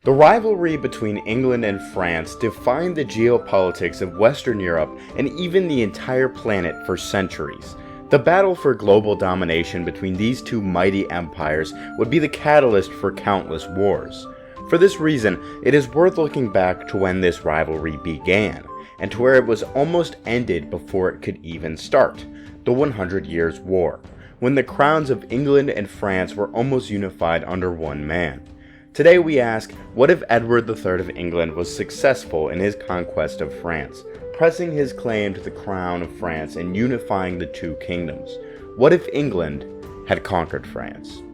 The rivalry between England and France defined the geopolitics of Western Europe and even the entire planet for centuries. The battle for global domination between these two mighty empires would be the catalyst for countless wars. For this reason, it is worth looking back to when this rivalry began, and to where it was almost ended before it could even start, the 100 Years' War, when the crowns of England and France were almost unified under one man. Today we ask, what if Edward III of England was successful in his conquest of France, pressing his claim to the crown of France and unifying the two kingdoms? What if England had conquered France?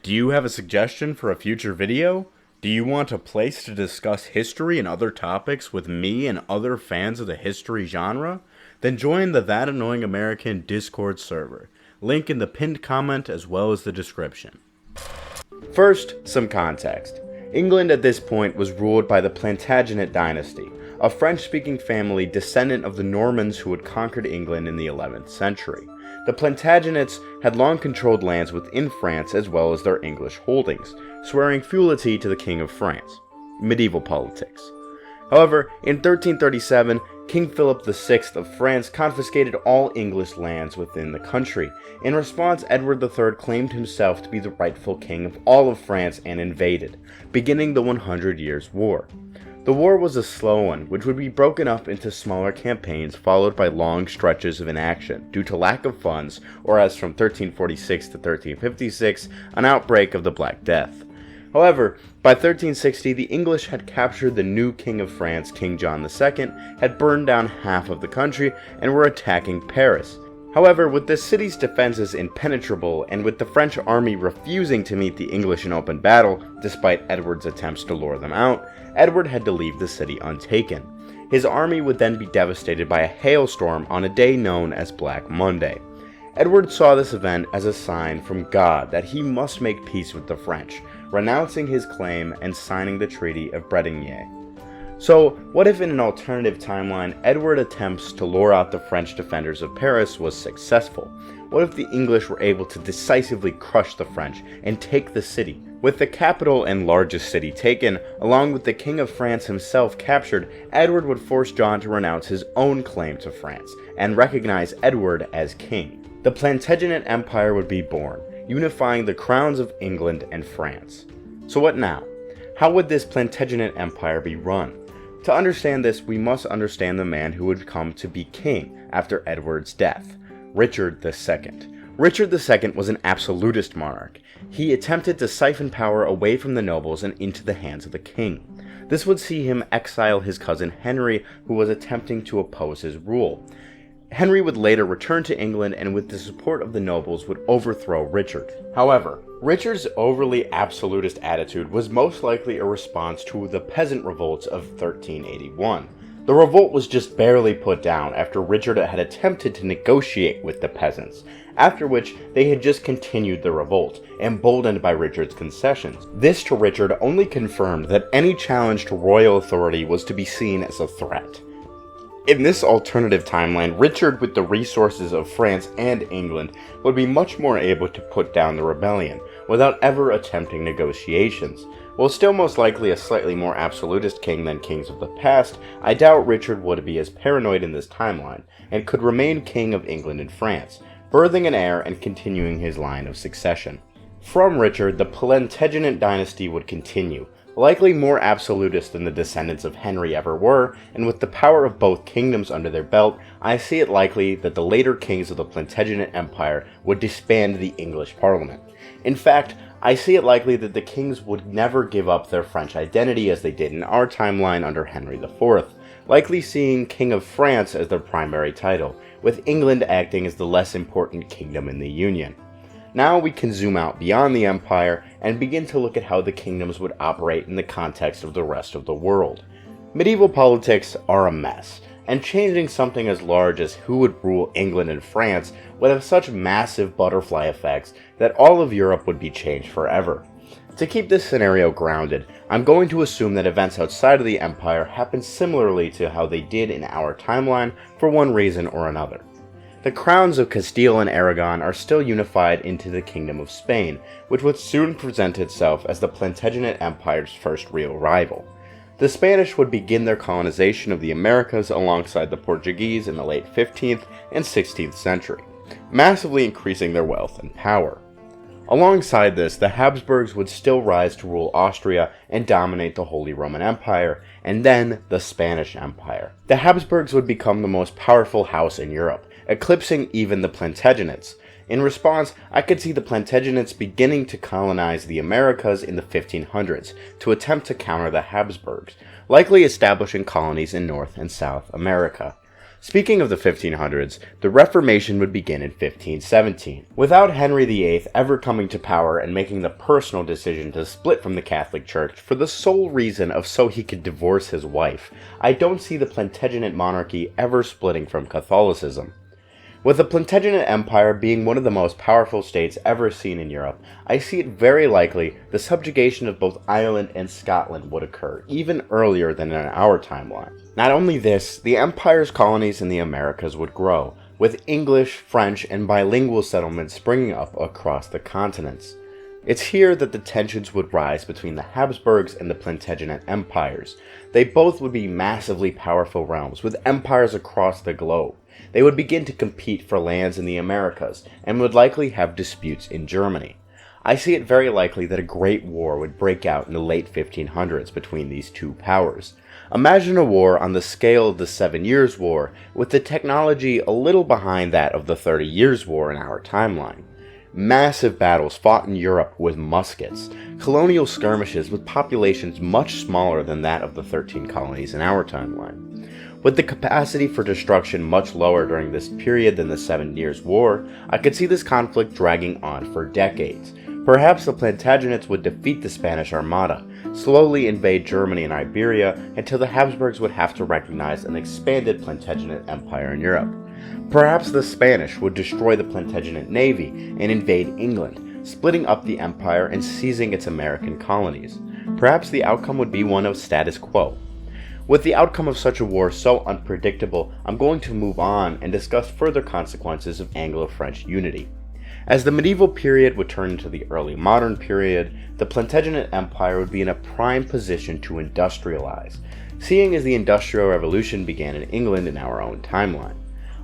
Do you have a suggestion for a future video? Do you want a place to discuss history and other topics with me and other fans of the history genre? Then join the That Annoying American Discord server. Link in the pinned comment as well as the description. First, some context. England at this point was ruled by the Plantagenet dynasty, a French-speaking family descendant of the Normans who had conquered England in the 11th century. The Plantagenets had long controlled lands within France as well as their English holdings, swearing fealty to the King of France. Medieval politics. However, in 1337, King Philip VI of France confiscated all English lands within the country. In response, Edward III claimed himself to be the rightful king of all of France and invaded, beginning the 100 Years' War. The war was a slow one, which would be broken up into smaller campaigns followed by long stretches of inaction due to lack of funds, or as from 1346 to 1356, an outbreak of the Black Death. However, by 1360, the English had captured the new King of France, King John II, had burned down half of the country, and were attacking Paris. However, with the city's defenses impenetrable, and with the French army refusing to meet the English in open battle, despite Edward's attempts to lure them out, Edward had to leave the city untaken. His army would then be devastated by a hailstorm on a day known as Black Monday. Edward saw this event as a sign from God that he must make peace with the French, renouncing his claim and signing the Treaty of Bretigny. So, what if in an alternative timeline, Edward's attempts to lure out the French defenders of Paris was successful? What if the English were able to decisively crush the French and take the city? With the capital and largest city taken, along with the King of France himself captured, Edward would force John to renounce his own claim to France, and recognize Edward as king. The Plantagenet Empire would be born, unifying the crowns of England and France. So what now? How would this Plantagenet Empire be run? To understand this, we must understand the man who would come to be king after Edward's death, Richard II. Richard II was an absolutist monarch. He attempted to siphon power away from the nobles and into the hands of the king. This would see him exile his cousin Henry, who was attempting to oppose his rule. Henry would later return to England and with the support of the nobles would overthrow Richard. However, Richard's overly absolutist attitude was most likely a response to the peasant revolts of 1381. The revolt was just barely put down after Richard had attempted to negotiate with the peasants, after which they had just continued the revolt, emboldened by Richard's concessions. This to Richard only confirmed that any challenge to royal authority was to be seen as a threat. In this alternative timeline, Richard, with the resources of France and England, would be much more able to put down the rebellion, without ever attempting negotiations. While still most likely a slightly more absolutist king than kings of the past, I doubt Richard would be as paranoid in this timeline, and could remain king of England and France, birthing an heir and continuing his line of succession. From Richard, the Plantagenet dynasty would continue, likely more absolutist than the descendants of Henry ever were, and with the power of both kingdoms under their belt, I see it likely that the later kings of the Plantagenet Empire would disband the English Parliament. In fact, I see it likely that the kings would never give up their French identity as they did in our timeline under Henry IV, likely seeing King of France as their primary title, with England acting as the less important kingdom in the Union. Now we can zoom out beyond the empire and begin to look at how the kingdoms would operate in the context of the rest of the world. Medieval politics are a mess, and changing something as large as who would rule England and France would have such massive butterfly effects that all of Europe would be changed forever. To keep this scenario grounded, I'm going to assume that events outside of the empire happen similarly to how they did in our timeline for one reason or another. The crowns of Castile and Aragon are still unified into the Kingdom of Spain, which would soon present itself as the Plantagenet Empire's first real rival. The Spanish would begin their colonization of the Americas alongside the Portuguese in the late 15th and 16th century, massively increasing their wealth and power. Alongside this, the Habsburgs would still rise to rule Austria and dominate the Holy Roman Empire, and then the Spanish Empire. The Habsburgs would become the most powerful house in Europe, eclipsing even the Plantagenets. In response, I could see the Plantagenets beginning to colonize the Americas in the 1500s to attempt to counter the Habsburgs, likely establishing colonies in North and South America. Speaking of the 1500s, the Reformation would begin in 1517. Without Henry VIII ever coming to power and making the personal decision to split from the Catholic Church for the sole reason of so he could divorce his wife, I don't see the Plantagenet monarchy ever splitting from Catholicism. With the Plantagenet Empire being one of the most powerful states ever seen in Europe, I see it very likely the subjugation of both Ireland and Scotland would occur, even earlier than in our timeline. Not only this, the Empire's colonies in the Americas would grow, with English, French, and bilingual settlements springing up across the continents. It's here that the tensions would rise between the Habsburgs and the Plantagenet empires. They both would be massively powerful realms, with empires across the globe. They would begin to compete for lands in the Americas, and would likely have disputes in Germany. I see it very likely that a great war would break out in the late 1500s between these two powers. Imagine a war on the scale of the 7 Years' War, with the technology a little behind that of the 30 Years' War in our timeline. Massive battles fought in Europe with muskets, colonial skirmishes with populations much smaller than that of the 13 colonies in our timeline. With the capacity for destruction much lower during this period than the 7 Years' War, I could see this conflict dragging on for decades. Perhaps the Plantagenets would defeat the Spanish Armada, slowly invade Germany and Iberia until the Habsburgs would have to recognize an expanded Plantagenet Empire in Europe. Perhaps the Spanish would destroy the Plantagenet navy and invade England, splitting up the empire and seizing its American colonies. Perhaps the outcome would be one of status quo. With the outcome of such a war so unpredictable, I'm going to move on and discuss further consequences of Anglo-French unity. As the medieval period would turn into the early modern period, the Plantagenet Empire would be in a prime position to industrialize, seeing as the Industrial Revolution began in England in our own timeline.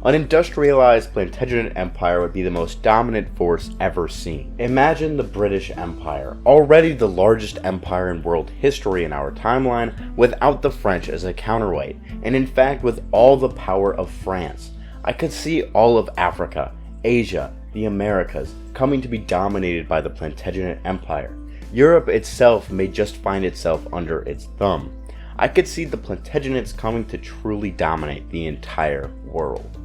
An industrialized Plantagenet Empire would be the most dominant force ever seen. Imagine the British Empire, already the largest empire in world history in our timeline, without the French as a counterweight, and in fact with all the power of France. I could see all of Africa, Asia, the Americas, coming to be dominated by the Plantagenet Empire. Europe itself may just find itself under its thumb. I could see the Plantagenets coming to truly dominate the entire world.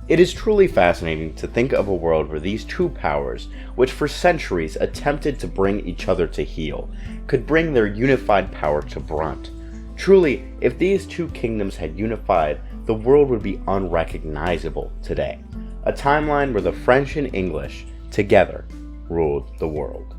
It is truly fascinating to think of a world where these two powers, which for centuries attempted to bring each other to heel, could bring their unified power to brunt. Truly, if these two kingdoms had unified, the world would be unrecognizable today. A timeline where the French and English, together, ruled the world.